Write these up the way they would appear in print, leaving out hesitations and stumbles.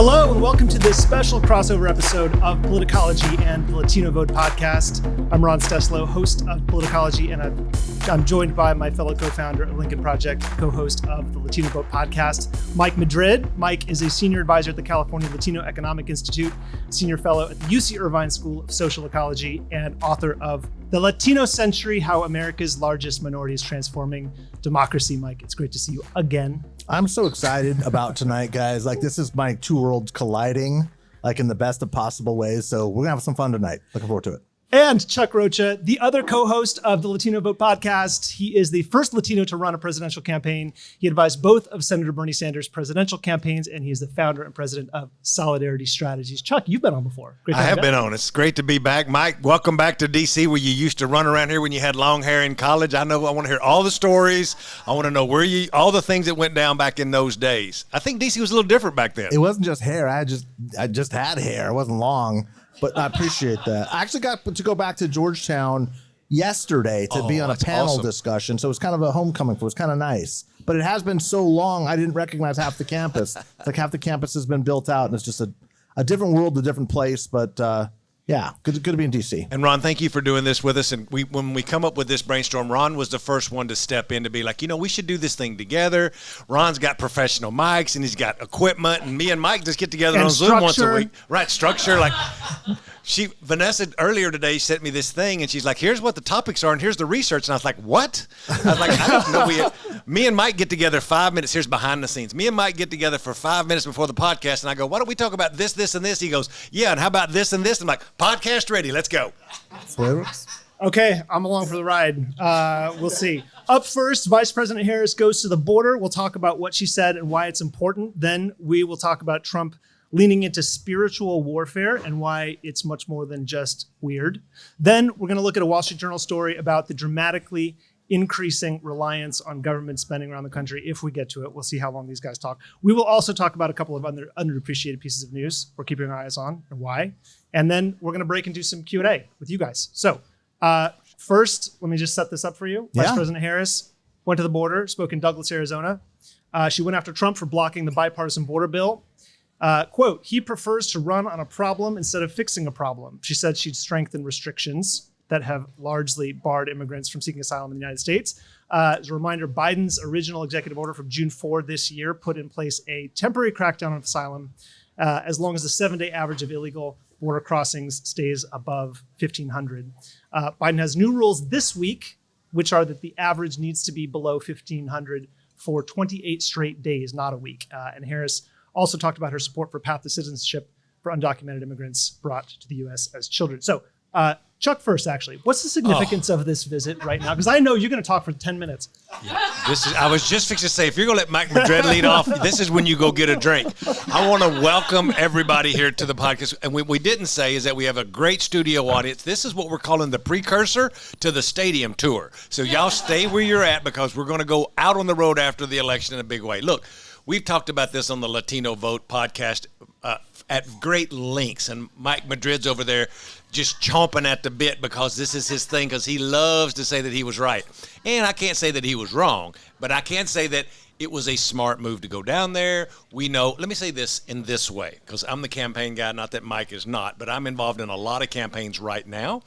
Hello and welcome to this special crossover episode of Politicology and the Latino Vote podcast. I'm Ron Steslow, host of Politicology, and I'm joined by my fellow co-founder of Lincoln Project, co-host of the Latino Vote podcast, Mike Madrid. Mike is a senior advisor at the California Latino Economic Institute, senior fellow at the UC Irvine School of Social Ecology, and author of The Latino Century: How America's Largest Minority is Transforming Democracy. Mike, it's great to see you again. I'm so excited about tonight, guys. Like, this is my two worlds colliding, like in the best of possible ways. So we're gonna have some fun tonight. Looking forward to it. And Chuck Rocha, the other co-host of the Latino Vote podcast. He is the first Latino to run a presidential campaign. He advised both of Senator Bernie Sanders' presidential campaigns, and he is the founder and president of Solidarity Strategies. Chuck, you've been on before. Great to have you been on. It's great to be back. Mike, welcome back to D.C., where you used to run around here when you had long hair in college. I want to hear all the stories. I want to know all the things that went down back in those days. I think D.C. was a little different back then. It wasn't just hair. I just had hair. It wasn't long. But I appreciate that. I actually got to go back to Georgetown yesterday to be on a panel discussion. So it was kind of a homecoming. It was kind of nice. But it has been so long, I didn't recognize half the campus. It's like half the campus has been built out, and it's just a different world, a different place. But yeah, good to be in D.C. And Ron, thank you for doing this with us. And when we come up with this brainstorm, Ron was the first one to step in to be like, we should do this thing together. Ron's got professional mics and he's got equipment, and me and Mike just get together on Zoom once a week. Right, structure. Like Vanessa earlier today sent me this thing, and she's like, here's what the topics are and here's the research. And I was like, what? I was like, I don't know. Me and Mike get together 5 minutes. Here's behind the scenes. Me and Mike get together for 5 minutes before the podcast, and I go, why don't we talk about this, this, and this? He goes, yeah, and how about this and this? I'm like, podcast ready. Let's go. Okay, I'm along for the ride. We'll see. Up first, Vice President Harris goes to the border. We'll talk about what she said and why it's important. Then we will talk about Trump leaning into spiritual warfare and why it's much more than just weird. Then we're going to look at a Wall Street Journal story about the dramatically increasing reliance on government spending around the country. If we get to it, we'll see how long these guys talk. We will also talk about a couple of underappreciated pieces of news we're keeping our eyes on and why. And then we're going to break into some Q&A with you guys. So first, let me just set this up for you. Vice President Harris went to the border, spoke in Douglas, Arizona. She went after Trump for blocking the bipartisan border bill. Quote, he prefers to run on a problem instead of fixing a problem. She said she'd strengthen restrictions that have largely barred immigrants from seeking asylum in the United States. As a reminder, Biden's original executive order from June 4 this year put in place a temporary crackdown on asylum as long as the 7-day average of illegal border crossings stays above 1,500. Biden has new rules this week, which are that the average needs to be below 1,500 for 28 straight days, not a week. And Harris also talked about her support for path to citizenship for undocumented immigrants brought to the U.S. as children. So, Chuck first, actually. What's the significance of this visit right now? Because I know you're going to talk for 10 minutes. Yeah. I was just fixing to say, if you're going to let Mike Madrid lead off, this is when you go get a drink. I want to welcome everybody here to the podcast. And what we didn't say is that we have a great studio audience. This is what we're calling the precursor to the stadium tour. So y'all stay where you're at, because we're going to go out on the road after the election in a big way. Look, we've talked about this on the Latino Vote podcast at great lengths, and Mike Madrid's over there just chomping at the bit because this is his thing, because he loves to say that he was right. And I can't say that he was wrong, but I can say that it was a smart move to go down there. We know, let me say this in this way, because I'm the campaign guy, not that Mike is not, but I'm involved in a lot of campaigns right now.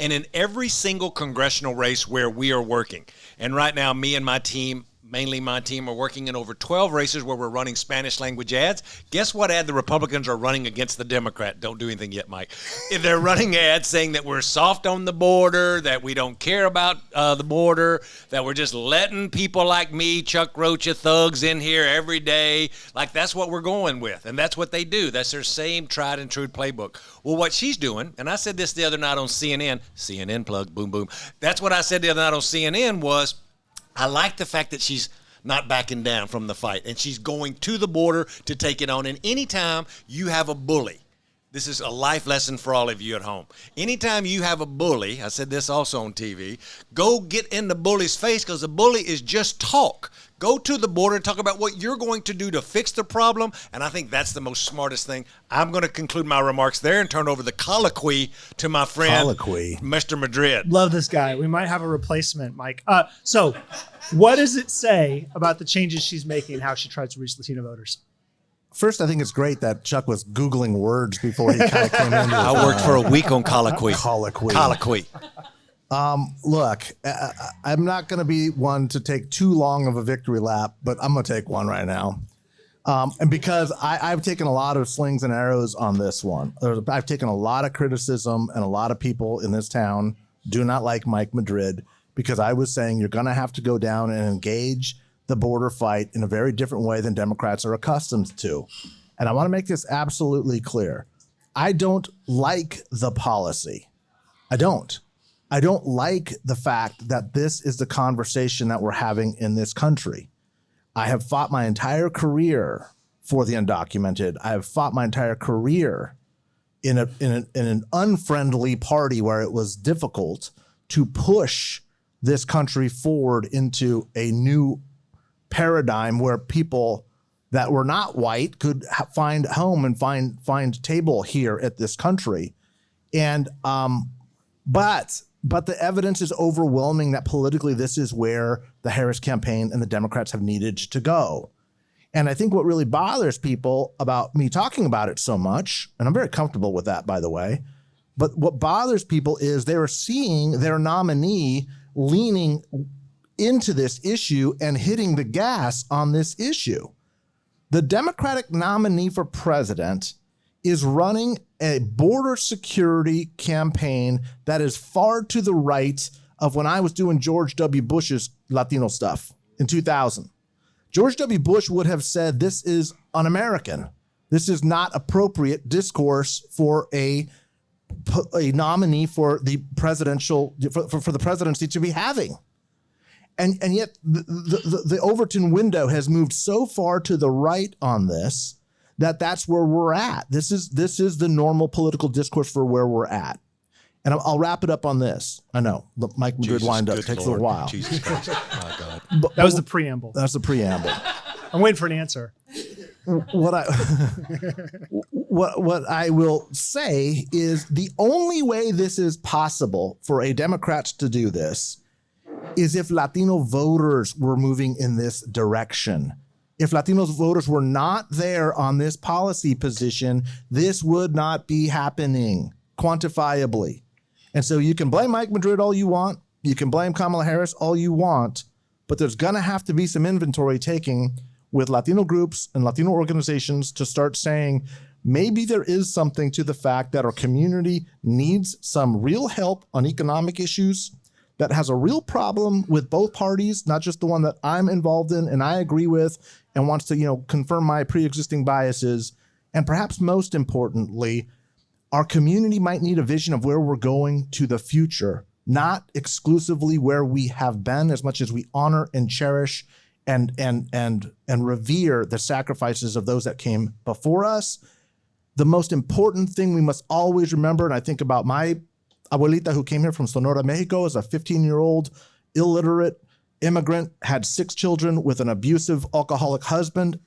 And in every single congressional race where we are working, and right now me and my team, mainly my team, are working in over 12 races where we're running Spanish language ads. Guess what ad the Republicans are running against the Democrat? Don't do anything yet, Mike. They're running ads saying that we're soft on the border, that we don't care about the border, that we're just letting people like me, Chuck Rocha, thugs in here every day. Like, that's what we're going with. And that's what they do. That's their same tried and true playbook. Well, what she's doing, and I said this the other night on CNN plug, boom, boom. That's what I said the other night on CNN was, I like the fact that she's not backing down from the fight, and she's going to the border to take it on. And anytime you have a bully, this is a life lesson for all of you at home. Anytime you have a bully, I said this also on TV, go get in the bully's face, because the bully is just talk. Go to the border and talk about what you're going to do to fix the problem. And I think that's the most smartest thing. I'm going to conclude my remarks there and turn over the colloquy to my friend, Mr. Madrid. Love this guy. We might have a replacement, Mike. So what does it say about the changes she's making and how she tries to reach Latino voters? First, I think it's great that Chuck was Googling words before he kind of came into I worked for a week on colloquy. Colloquy. Look, I'm not going to be one to take too long of a victory lap, but I'm going to take one right now. And because I've taken a lot of slings and arrows on this one. I've taken a lot of criticism, and a lot of people in this town do not like Mike Madrid, because I was saying you're going to have to go down and engage the border fight in a very different way than Democrats are accustomed to. And I want to make this absolutely clear. I don't like the policy. I don't like the fact that this is the conversation that we're having in this country. I have fought my entire career for the undocumented. I have fought my entire career in an unfriendly party where it was difficult to push this country forward into a new paradigm where people that were not white could find home and find table here at this country. And but the evidence is overwhelming that politically this is where the Harris campaign and the Democrats have needed to go. And I think what really bothers people about me talking about it so much, and I'm very comfortable with that, by the way, but what bothers people is they're seeing their nominee leaning into this issue and hitting the gas on this issue. The Democratic nominee for president is running a border security campaign that is far to the right of when I was doing George W. Bush's Latino stuff in 2000. George W. Bush would have said this is un-American. This is not appropriate discourse for a nominee for the presidential for the presidency to be having. And yet the Overton window has moved so far to the right on this that that's where we're at. This is the normal political discourse for where we're at. And I'll wrap it up on this. I know the Mike Madrid wind up takes a little while. Jesus Christ. My God. That was the preamble. That's the preamble. I'm waiting for an answer. What I will say is the only way this is possible for a Democrat to do this is if Latino voters were moving in this direction. If Latino voters were not there on this policy position, this would not be happening quantifiably. And so you can blame Mike Madrid all you want. You can blame Kamala Harris all you want, but there's going to have to be some inventory taking with Latino groups and Latino organizations to start saying, maybe there is something to the fact that our community needs some real help on economic issues, that has a real problem with both parties, not just the one that I'm involved in and I agree with and wants to, confirm my pre-existing biases. And perhaps most importantly, our community might need a vision of where we're going to the future, not exclusively where we have been, as much as we honor and cherish and revere the sacrifices of those that came before us. The most important thing we must always remember, and I think about my abuelita who came here from Sonora, Mexico, as a 15-year-old illiterate immigrant, had 6 children with an abusive alcoholic husband,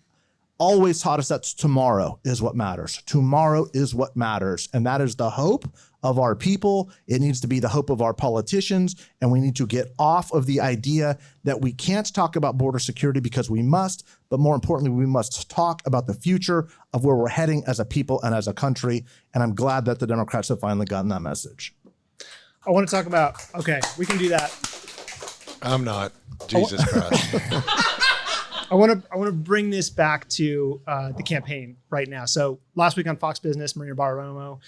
always taught us that tomorrow is what matters. Tomorrow is what matters. And that is the hope of our people. It needs to be the hope of our politicians. And we need to get off of the idea that we can't talk about border security because we must, but more importantly, we must talk about the future of where we're heading as a people and as a country. And I'm glad that the Democrats have finally gotten that message. I want to talk about, okay, we can do that. I'm not. Jesus Christ. I want to bring this back to the campaign right now. So last week on Fox Business, Maria Bartiromo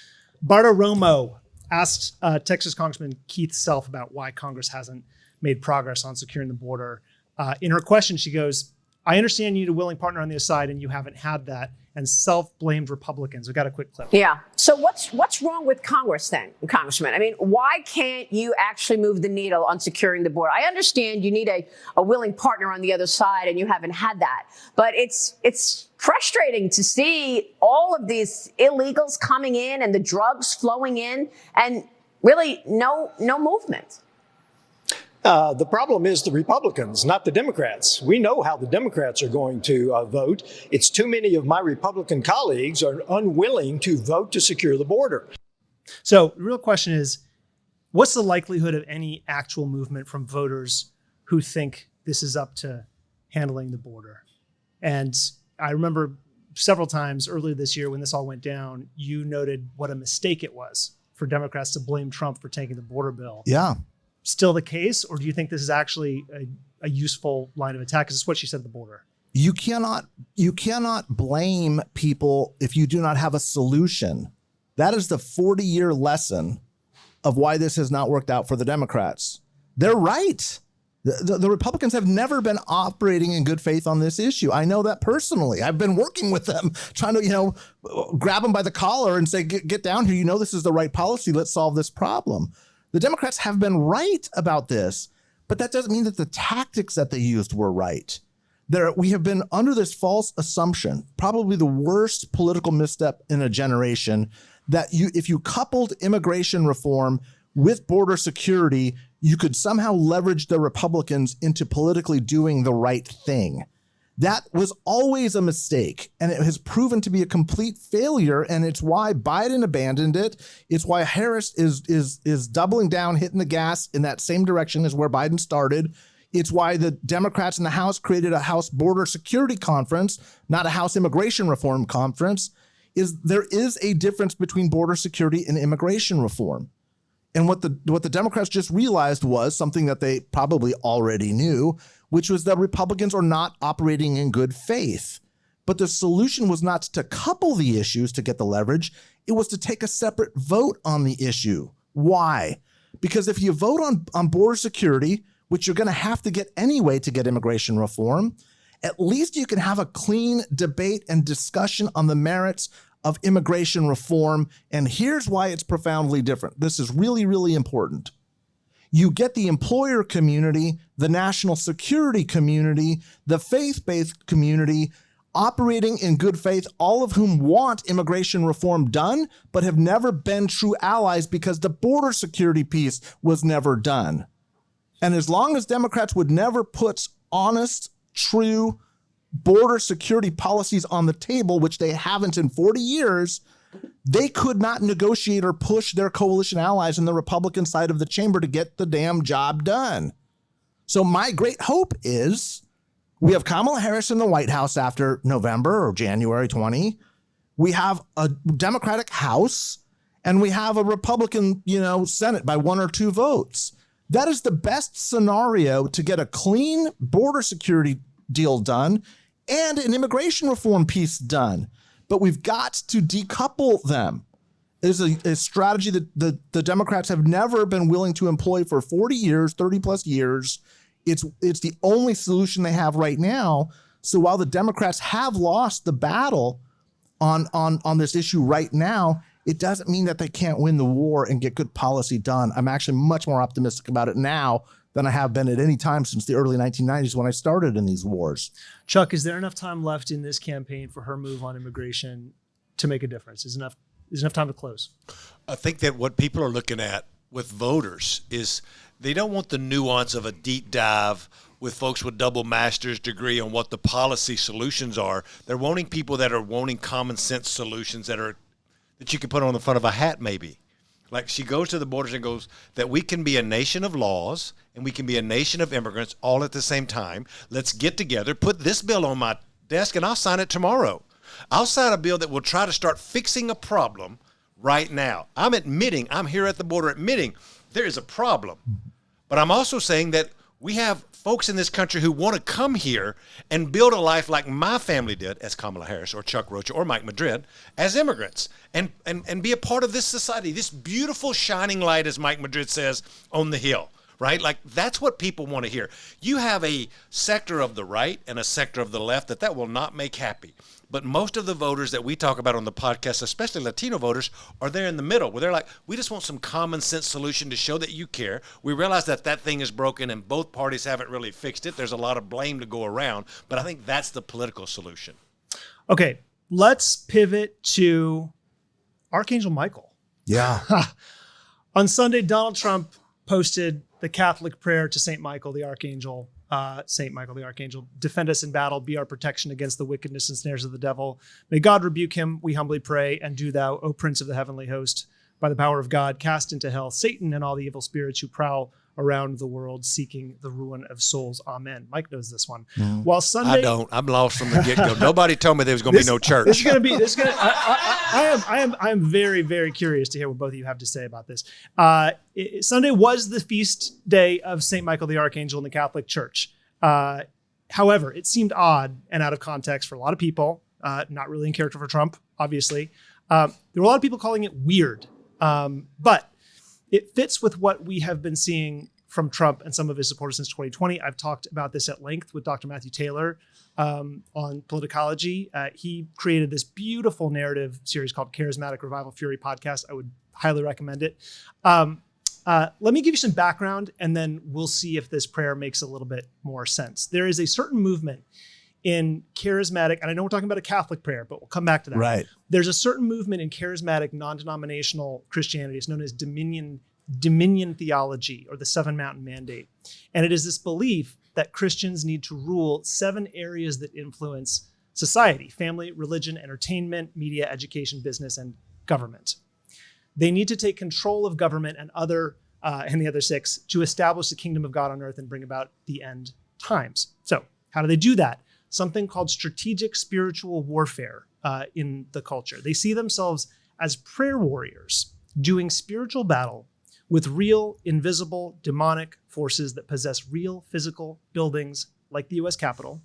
asked Texas Congressman Keith Self about why Congress hasn't made progress on securing the border. In her question, she goes, I understand you need a willing partner on the other side, and you haven't had that. And Self blamed Republicans. We got a quick clip. Yeah. So what's wrong with Congress then, Congressman? I mean, why can't you actually move the needle on securing the border? I understand you need a willing partner on the other side, and you haven't had that. But it's frustrating to see all of these illegals coming in and the drugs flowing in, and really no movement. The problem is the Republicans, not the Democrats. We know how the Democrats are going to vote. It's too many of my Republican colleagues are unwilling to vote to secure the border. So the real question is, what's the likelihood of any actual movement from voters who think this is up to handling the border? And I remember several times earlier this year when this all went down, you noted what a mistake it was for Democrats to blame Trump for taking the border bill. Yeah. Still the case, or do you think this is actually a useful line of attack? Because it's what she said at the border. You cannot blame people if you do not have a solution. That is the 40-year lesson of why this has not worked out for the Democrats. They're right. The Republicans have never been operating in good faith on this issue. I know that personally. I've been working with them, trying to, grab them by the collar and say, get down here. This is the right policy. Let's solve this problem. The Democrats have been right about this, but that doesn't mean that the tactics that they used were right. We have been under this false assumption, probably the worst political misstep in a generation, that if you coupled immigration reform with border security, you could somehow leverage the Republicans into politically doing the right thing. That was always a mistake, and it has proven to be a complete failure, and it's why Biden abandoned it. It's why Harris is doubling down, hitting the gas in that same direction as where Biden started. It's why the Democrats in the House created a House Border Security Conference, not a House Immigration Reform Conference. There is a difference between border security and immigration reform. And what the Democrats just realized was something that they probably already knew, which was that Republicans are not operating in good faith. But the solution was not to couple the issues to get the leverage. It was to take a separate vote on the issue. Why? Because if you vote on border security, which you're going to have to get anyway to get immigration reform, at least you can have a clean debate and discussion on the merits of immigration reform. And here's why it's profoundly different. This is really, really important. You get the employer community, the national security community, the faith-based community operating in good faith, all of whom want immigration reform done, but have never been true allies because the border security piece was never done. And as long as Democrats would never put honest, true border security policies on the table, which they haven't in 40 years, they could not negotiate or push their coalition allies in the Republican side of the chamber to get the damn job done. So my great hope is we have Kamala Harris in the White House after November or January 20. We have a Democratic House, and we have a Republican, Senate by 1 or 2 votes. That is the best scenario to get a clean border security deal done and an immigration reform piece done. But we've got to decouple them. It's a strategy that the Democrats have never been willing to employ for 40 years, 30 plus years. It's the only solution they have right now. So while the Democrats have lost the battle on this issue right now, it doesn't mean that they can't win the war and get good policy done. I'm actually much more optimistic about it now than I have been at any time since the early 1990s when I started in these wars. Chuck, is there enough time left in this campaign for her move on immigration to make a difference? Is enough time to close? I think that what people are looking at with voters is they don't want the nuance of a deep dive with folks with double master's degree on what the policy solutions are. They're wanting people that are wanting common sense solutions that you can put on the front of a hat maybe. Like she goes to the borders and goes that we can be a nation of laws and we can be a nation of immigrants all at the same time. Let's get together, put this bill on my desk, and I'll sign it tomorrow. I'll sign a bill that will try to start fixing a problem right now. I'm here at the border admitting there is a problem. But I'm also saying that we have folks in this country who want to come here and build a life like my family did, as Kamala Harris or Chuck Rocha or Mike Madrid, as immigrants, and be a part of this society, this beautiful shining light, as Mike Madrid says, on the hill, right? Like, that's what people want to hear. You have a sector of the right and a sector of the left that will not make happy. But most of the voters that we talk about on the podcast, especially Latino voters, are there in the middle where they're like, we just want some common sense solution to show that you care. We realize that thing is broken and both parties haven't really fixed it. There's a lot of blame to go around, but I think that's the political solution. Okay, let's pivot to Archangel Michael. Yeah. On Sunday, Donald Trump posted the Catholic prayer to St. Michael, the Archangel. St. Michael, the Archangel, defend us in battle, be our protection against the wickedness and snares of the devil. May God rebuke him, we humbly pray, and do thou, O Prince of the heavenly host, by the power of God, cast into hell Satan and all the evil spirits who prowl around the world seeking the ruin of souls. Amen. Mike knows this one. While Sunday, I don't. I'm lost from the get-go. Nobody told me there was going to be no church. This is going to be. I am very, very curious to hear what both of you have to say about this. Sunday was the feast day of Saint Michael the Archangel in the Catholic Church. However, it seemed odd and out of context for a lot of people. Not really in character for Trump, obviously. There were a lot of people calling it weird, but it fits with what we have been seeing from Trump and some of his supporters since 2020. I've talked about this at length with Dr. Matthew Taylor on Politicology. He created this beautiful narrative series called Charismatic Revival Fury Podcast. I would highly recommend it. Let me give you some background, and then we'll see if this prayer makes a little bit more sense. There is a certain movement in charismatic, and I know we're talking about a Catholic prayer, but we'll come back to that. Right. There's a certain movement in charismatic, non-denominational Christianity. It's known as Dominion theology, or the Seven Mountain Mandate. And it is this belief that Christians need to rule 7 areas that influence society: family, religion, entertainment, media, education, business, and government. They need to take control of government and the other 6 to establish the kingdom of God on earth and bring about the end times. So how do they do that? Something called strategic spiritual warfare in the culture. They see themselves as prayer warriors doing spiritual battle with real, invisible, demonic forces that possess real physical buildings like the U.S. Capitol,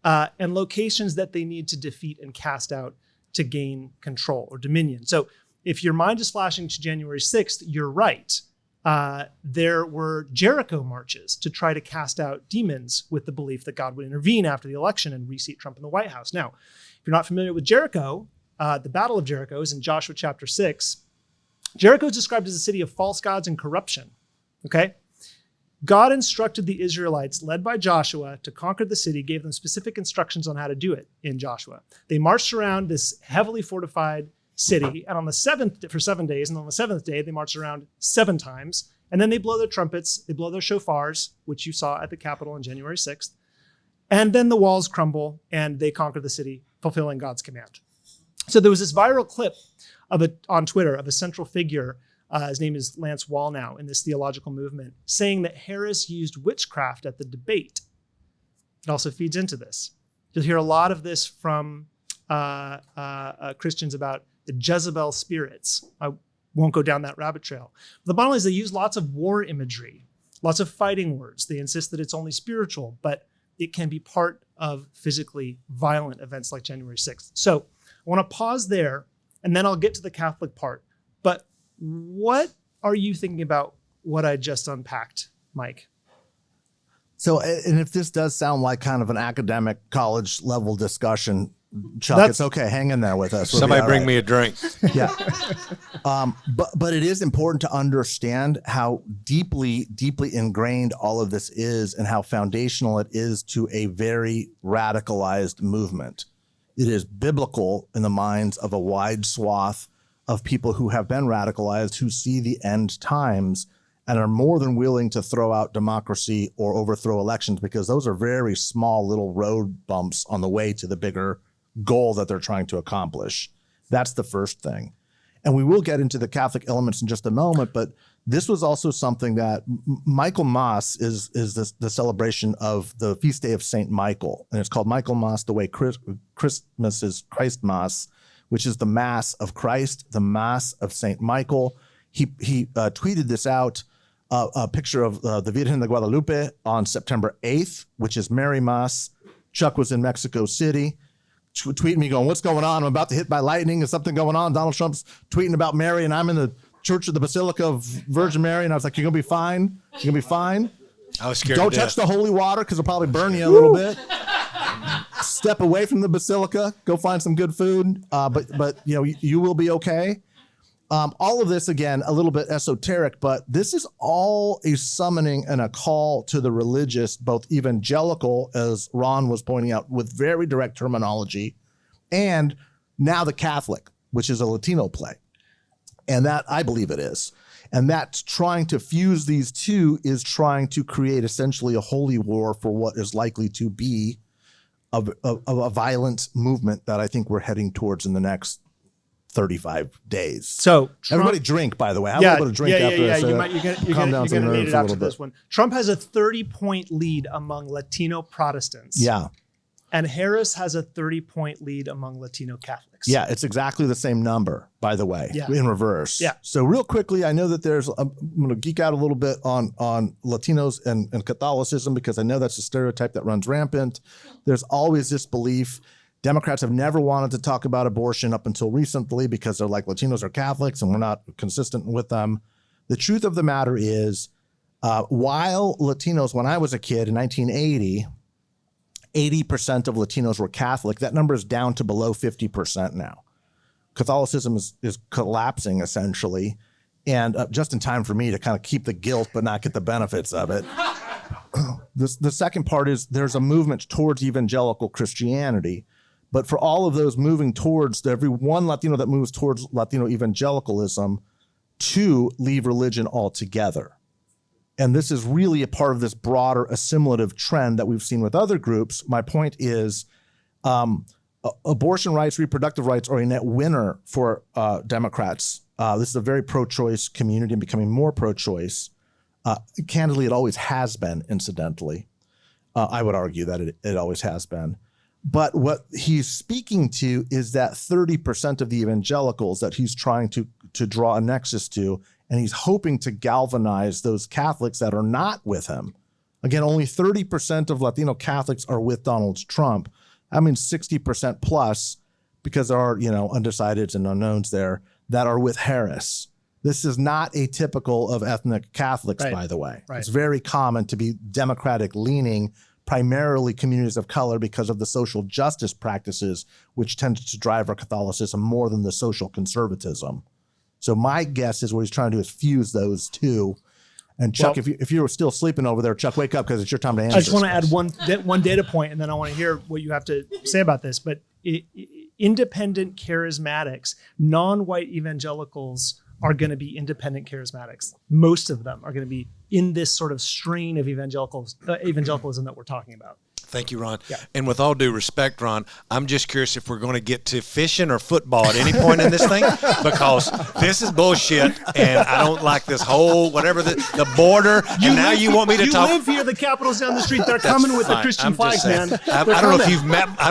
and locations that they need to defeat and cast out to gain control or dominion. So if your mind is flashing to January 6th, you're right. There were Jericho marches to try to cast out demons with the belief that God would intervene after the election and reseat Trump in the White House. Now, if you're not familiar with Jericho, the Battle of Jericho is in Joshua chapter 6. Jericho is described as a city of false gods and corruption. Okay? God instructed the Israelites, led by Joshua, to conquer the city, gave them specific instructions on how to do it in Joshua. They marched around this heavily fortified city, and for 7 days, and on the 7th day, they march around 7 times, and then they blow their trumpets, they blow their shofars, which you saw at the Capitol on January 6th, and then the walls crumble, and they conquer the city, fulfilling God's command. So there was this viral clip on Twitter of a central figure, his name is Lance Wallnow, in this theological movement, saying that Harris used witchcraft at the debate. It also feeds into this. You'll hear a lot of this from Christians about the Jezebel spirits. I won't go down that rabbit trail. The bottom line is they use lots of war imagery, lots of fighting words. They insist that it's only spiritual, but it can be part of physically violent events like January 6th. So I want to pause there, and then I'll get to the Catholic part. But what are you thinking about what I just unpacked, Mike? So, and if this does sound like kind of an academic college level discussion, Chuck, it's okay. Hang in there with us. Somebody bring me a drink. Yeah. But it is important to understand how deeply ingrained all of this is and how foundational it is to a very radicalized movement. It is biblical in the minds of a wide swath of people who have been radicalized, who see the end times and are more than willing to throw out democracy or overthrow elections, because those are very small little road bumps on the way to the bigger goal that they're trying to accomplish. That's the first thing. And we will get into the Catholic elements in just a moment, but this was also something that Michaelmas is the celebration of the feast day of Saint Michael. And it's called Michaelmas the way Christmas is Christmas, which is the Mass of Christ, the Mass of Saint Michael. He tweeted this out, a picture of the Virgen de Guadalupe on September 8th, which is Mary Mass. Chuck was in Mexico City. Tweeting me going, what's going on? I'm about to hit by lightning. Is something going on? Donald Trump's tweeting about Mary, and I'm in the Church of the Basilica of Virgin Mary, and I was like, you're going to be fine. You're going to be fine. I was scared. Don't touch the holy water because it'll probably burn you a little bit. Step away from the basilica. Go find some good food. But you know, you will be okay. All of this, again, a little bit esoteric, but this is all a summoning and a call to the religious, both evangelical, as Ron was pointing out, with very direct terminology, and now the Catholic, which is a Latino play. And that, I believe it is. And that's trying to fuse these two is trying to create essentially a holy war for what is likely to be a violent movement that I think we're heading towards in the next 35 days. So Trump, everybody drink, by the way. Have a little bit of drink after this. You're going to need it after this one. Trump has a 30-point lead among Latino Protestants. Yeah. And Harris has a 30-point lead among Latino Catholics. Yeah, it's exactly the same number, by the way, in reverse. Yeah. So real quickly, I know that I'm going to geek out a little bit on Latinos and Catholicism because I know that's a stereotype that runs rampant. There's always this belief. Democrats have never wanted to talk about abortion up until recently because they're like, Latinos are Catholics and we're not consistent with them. The truth of the matter is, while Latinos, when I was a kid in 1980, 80% of Latinos were Catholic. That number is down to below 50% now. Catholicism is collapsing essentially, and just in time for me to kind of keep the guilt but not get the benefits of it. The second part is there's a movement towards evangelical Christianity, but for all of those moving towards, every one Latino that moves towards Latino evangelicalism, to leave religion altogether. And this is really a part of this broader assimilative trend that we've seen with other groups. My point is abortion rights, reproductive rights are a net winner for Democrats. This is a very pro-choice community and becoming more pro-choice. Candidly, it always has been, incidentally. I would argue that it always has been. But what he's speaking to is that 30% of the evangelicals that he's trying to draw a nexus to, and he's hoping to galvanize those Catholics that are not with him. Again, only 30% of Latino Catholics are with Donald Trump. I mean, 60% plus, because there are, undecideds and unknowns there, that are with Harris. This is not atypical of ethnic Catholics, by the way. Right. It's very common to be Democratic leaning, primarily communities of color, because of the social justice practices, which tend to drive our Catholicism more than the social conservatism. So my guess is what he's trying to do is fuse those two. And Chuck, if you were still sleeping over there, Chuck, wake up because it's your time to answer. I just want to add one data point, and then I want to hear what you have to say about this. But independent charismatics, non-white evangelicals are going to be independent charismatics. Most of them are going to be in this sort of strain of evangelicalism that we're talking about. Thank you, Ron. Yeah. And with all due respect, Ron, I'm just curious if we're going to get to fishing or football at any point in this thing, because this is bullshit, and I don't like this whole whatever the border. And now you want me to talk. You live here. The Capitol's down the street. They're coming with the Christian flags, man. I don't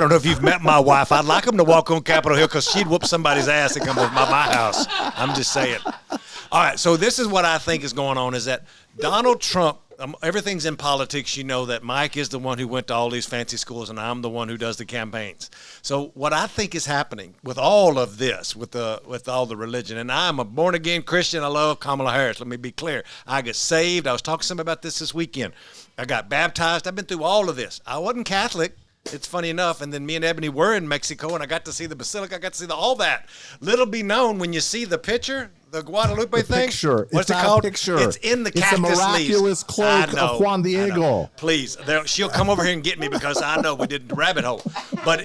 know if you've met my wife. I'd like them to walk on Capitol Hill because she'd whoop somebody's ass and come over my house. I'm just saying. All right. So this is what I think is going on: is that Donald Trump. Everything's in politics. You know that Mike is the one who went to all these fancy schools, and I'm the one who does the campaigns. So what I think is happening with all of this, with all the religion, and I'm a born-again Christian. I love Kamala Harris. Let me be clear. I got saved. I was talking to somebody about this weekend. I got baptized. I've been through all of this. I wasn't Catholic. It's funny enough. And then me and Ebony were in Mexico, and I got to see the basilica. I got to see all that. Little be known, when you see the picture, the Guadalupe thing. Picture. What's it's it called? Picture. It's in the cactus leaves. It's a miraculous cloak of Juan Diego. Please, she'll come over here and get me because I know we did the rabbit hole. But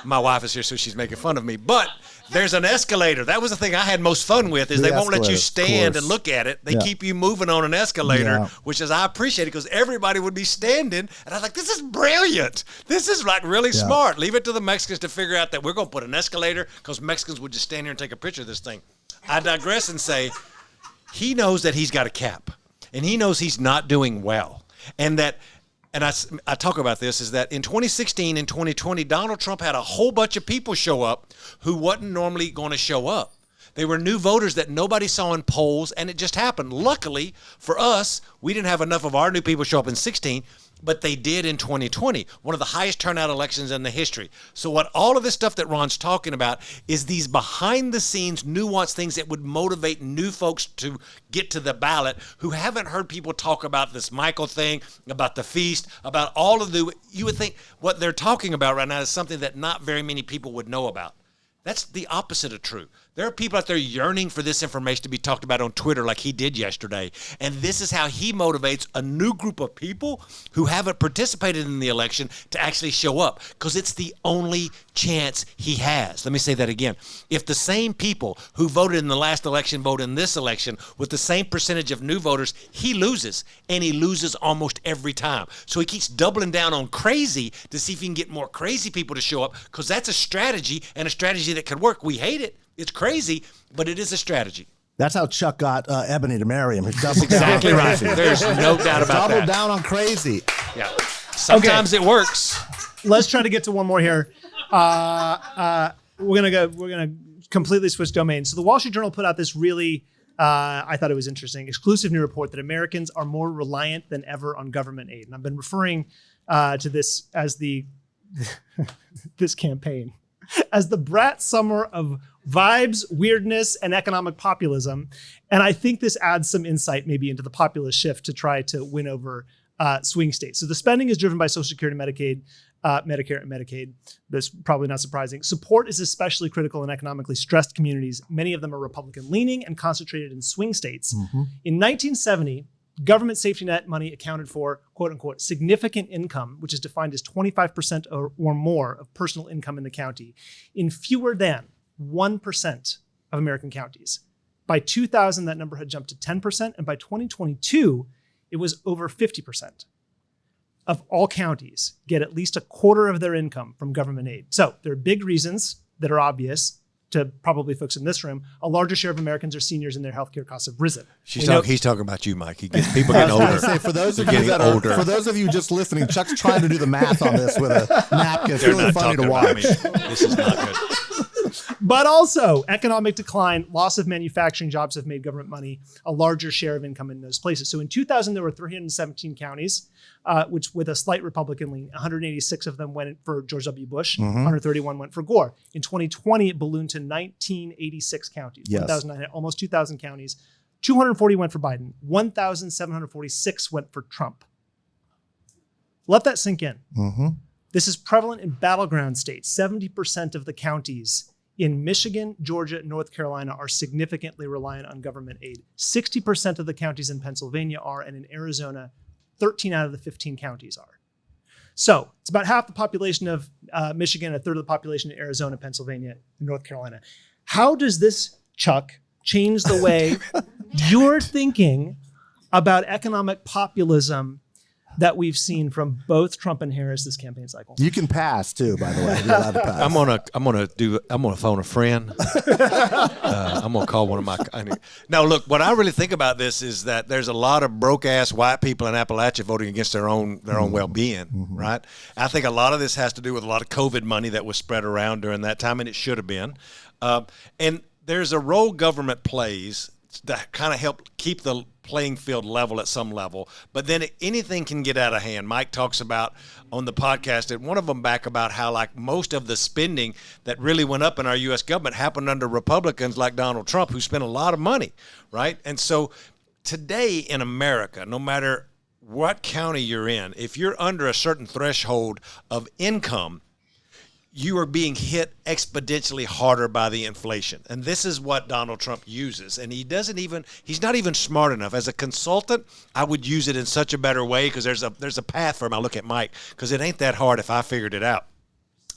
my wife is here, so she's making fun of me. But there's an escalator. That was the thing I had most fun with, is they won't let you stand and look at it. They keep you moving on an escalator, which is, I appreciate it, because everybody would be standing. And I was like, this is brilliant. This is like really smart. Leave it to the Mexicans to figure out that we're going to put an escalator, because Mexicans would just stand here and take a picture of this thing. I digress and say, he knows that he's got a cap, and he knows he's not doing well. And I talk about this, is that in 2016 and 2020, Donald Trump had a whole bunch of people show up who wasn't normally going to show up. They were new voters that nobody saw in polls, and it just happened. Luckily for us, we didn't have enough of our new people show up in 16, but they did in 2020, one of the highest turnout elections in the history. So what all of this stuff that Ron's talking about is these behind-the-scenes nuanced things that would motivate new folks to get to the ballot who haven't heard people talk about this Michael thing, about the feast, about all of you would think what they're talking about right now is something that not very many people would know about. That's the opposite of true. There are people out there yearning for this information to be talked about on Twitter like he did yesterday. And this is how he motivates a new group of people who haven't participated in the election to actually show up, because it's the only chance he has. Let me say that again. If the same people who voted in the last election vote in this election with the same percentage of new voters, he loses, and he loses almost every time. So he keeps doubling down on crazy to see if he can get more crazy people to show up, because that's a strategy, and a strategy that could work. We hate it. It's crazy, but it is a strategy. That's how Chuck got Ebony to marry him. He doubled Exactly down on right. crazy. There's no doubt about Doubled that. down on crazy. Yeah. Sometimes it works. Let's try to get to one more here. We're gonna completely switch domains. So the Wall Street Journal put out this really, I thought it was interesting, exclusive new report that Americans are more reliant than ever on government aid. And I've been referring to this as this campaign as the brat summer of vibes, weirdness, and economic populism. And I think this adds some insight maybe into the populist shift to try to win over swing states. So the spending is driven by Social Security, Medicaid, Medicare, and Medicaid. That's probably not surprising. Support is especially critical in economically stressed communities. Many of them are Republican leaning and concentrated in swing states. Mm-hmm. In 1970, government safety net money accounted for, quote unquote, significant income, which is defined as 25% or more of personal income in the county, in fewer than 1% of American counties. By 2000, that number had jumped to 10%, and by 2022, it was over 50% of all counties get at least a quarter of their income from government aid. So there are big reasons that are obvious to probably folks in this room. A larger share of Americans are seniors and their healthcare costs have risen. He's talking about you, Mike. He gets people getting older. Say, for those of They're you getting that older. for those of you just listening, Chuck's trying to do the math on this with a napkin. It's They're really not funny to talking about watch. me. This is not good. But also economic decline, loss of manufacturing jobs have made government money a larger share of income in those places. So in 2000, there were 317 counties, which with a slight Republican lean, 186 of them went for George W. Bush, 131 went for Gore. In 2020, it ballooned to 1986 counties, Yes. 1,900, almost 2,000 counties. 240 went for Biden, 1,746 went for Trump. Let that sink in. Mm-hmm. This is prevalent in battleground states. 70% of the counties in Michigan, Georgia, and North Carolina are significantly reliant on government aid. 60% of the counties in Pennsylvania are, and in Arizona, 13 out of the 15 counties are. So it's about half the population of Michigan, a third of the population in Arizona, Pennsylvania, and North Carolina. How does this, Chuck, change the way you're thinking about economic populism that we've seen from both Trump and Harris this campaign cycle? You can pass too, by the way. You're allowed to pass. I'm gonna phone a friend. I'm gonna call one of my. Now, look, what I really think about this is that there's a lot of broke ass white people in Appalachia voting against their own well-being, right? I think a lot of this has to do with a lot of COVID money that was spread around during that time, and it should have been. And there's a role government plays that kind of help keep the playing field level at some level, but then anything can get out of hand. Mike talks about on the podcast at one of them back about how like most of the spending that really went up in our U.S. government happened under Republicans like Donald Trump, who spent a lot of money, right? And so today in America, no matter what county you're in, if you're under a certain threshold of income, you are being hit exponentially harder by the inflation. And this is what Donald Trump uses. And he's not even smart enough. As a consultant, I would use it in such a better way because there's a path for him. I look at Mike because it ain't that hard if I figured it out.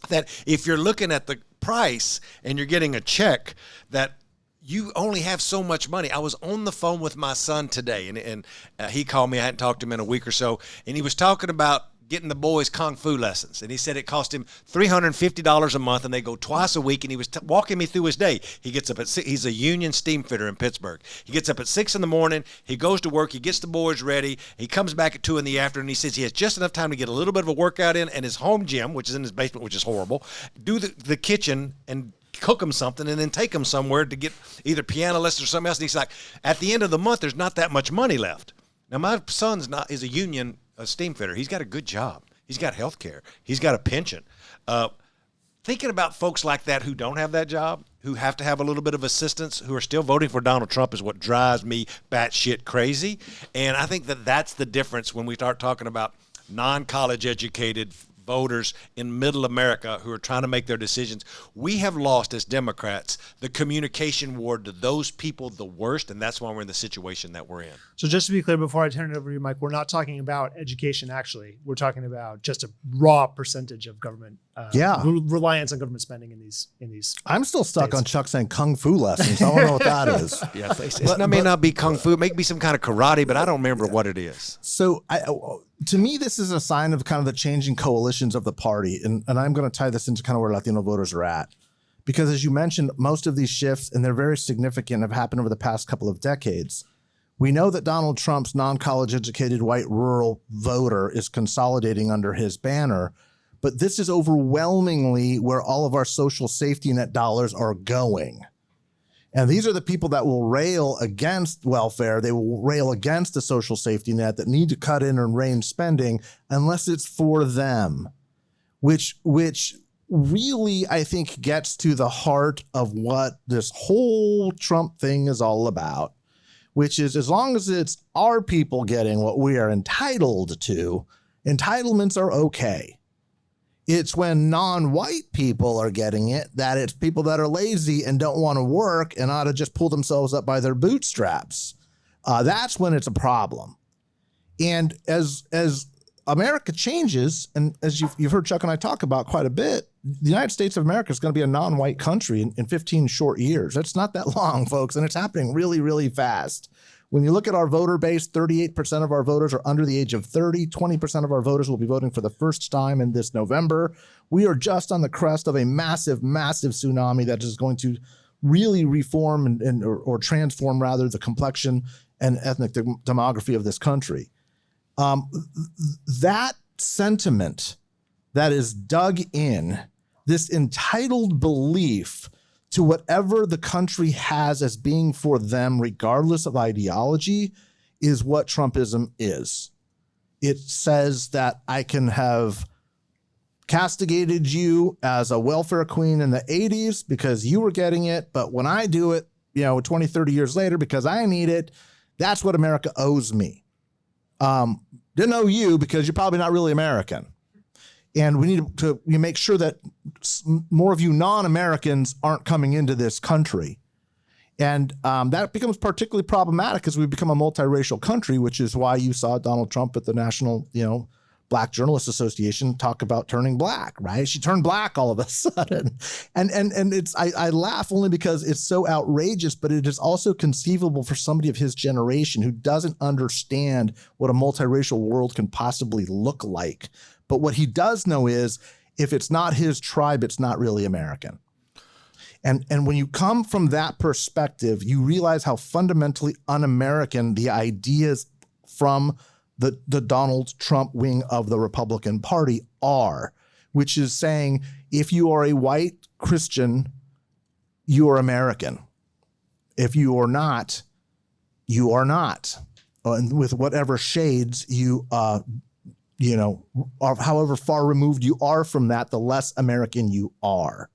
That if you're looking at the price and you're getting a check that you only have so much money. I was on the phone with my son today and he called me. I hadn't talked to him in a week or so. And he was talking about getting the boys kung fu lessons. And he said it cost him $350 a month and they go twice a week. And he was walking me through his day. He gets up at 6. He's a union steam fitter in Pittsburgh. He gets up at 6 in the morning. He goes to work. He gets the boys ready. He comes back at 2 in the afternoon. He says he has just enough time to get a little bit of a workout in and his home gym, which is in his basement, which is horrible, do the kitchen and cook them something and then take them somewhere to get either piano lessons or something else. And he's like, at the end of the month, there's not that much money left. Now, my son's is a union steam fitter. He's got a good job. He's got health care. He's got a pension. Thinking about folks like that who don't have that job, who have to have a little bit of assistance, who are still voting for Donald Trump is what drives me batshit crazy. And I think that that's the difference when we start talking about non-college educated voters in middle America who are trying to make their decisions. We have lost as Democrats the communication war to those people the worst, and that's why we're in the situation that we're in. So just to be clear, before I turn it over to you, Mike, we're not talking about education, actually. We're talking about just a raw percentage of government reliance on government spending in these. I'm still stuck states. on Chuck saying kung fu lessons. I don't know what that is. Yeah, it may not be kung fu. It may be some kind of karate, but I don't remember what it is. So to me, this is a sign of kind of the changing coalitions of the party. And I'm going to tie this into kind of where Latino voters are at. Because as you mentioned, most of these shifts, and they're very significant, have happened over the past couple of decades. We know that Donald Trump's non-college educated white rural voter is consolidating under his banner, but this is overwhelmingly where all of our social safety net dollars are going. And these are the people that will rail against welfare. They will rail against the social safety net, that need to cut in and rein spending unless it's for them, which really, I think, gets to the heart of what this whole Trump thing is all about, which is, as long as it's our people getting what we are entitled to, entitlements are okay. It's when non-white people are getting it that it's people that are lazy and don't want to work and ought to just pull themselves up by their bootstraps. That's when it's a problem. And as America changes, and as you've heard Chuck and I talk about quite a bit, the United States of America is going to be a non-white country in 15 short years. That's not that long, folks, and it's happening really, really fast. When you look at our voter base, 38% of our voters are under the age of 30. 20% of our voters will be voting for the first time in this November. We are just on the crest of a massive, massive tsunami that is going to really reform or transform, rather, the complexion and ethnic demography of this country. That sentiment that is dug in, this entitled belief to whatever the country has as being for them, regardless of ideology, is what Trumpism is. It says that I can have castigated you as a welfare queen in the 80s because you were getting it, but when I do it, 20, 30 years later, because I need it, that's what America owes me. Didn't owe you because you're probably not really American. And we need to make sure that more of you non-Americans aren't coming into this country. And that becomes particularly problematic as we become a multiracial country, which is why you saw Donald Trump at the National, Black Journalists Association talk about turning black, right? She turned black all of a sudden. And it's I laugh only because it's so outrageous, but it is also conceivable for somebody of his generation who doesn't understand what a multiracial world can possibly look like. But what he does know is, if it's not his tribe, it's not really American. And when you come from that perspective, you realize how fundamentally un-American the ideas from the Donald Trump wing of the Republican Party are, which is saying, if you are a white Christian, you are American. If you are not, you are not. And with whatever shades you or however far removed you are from that, the less American you are.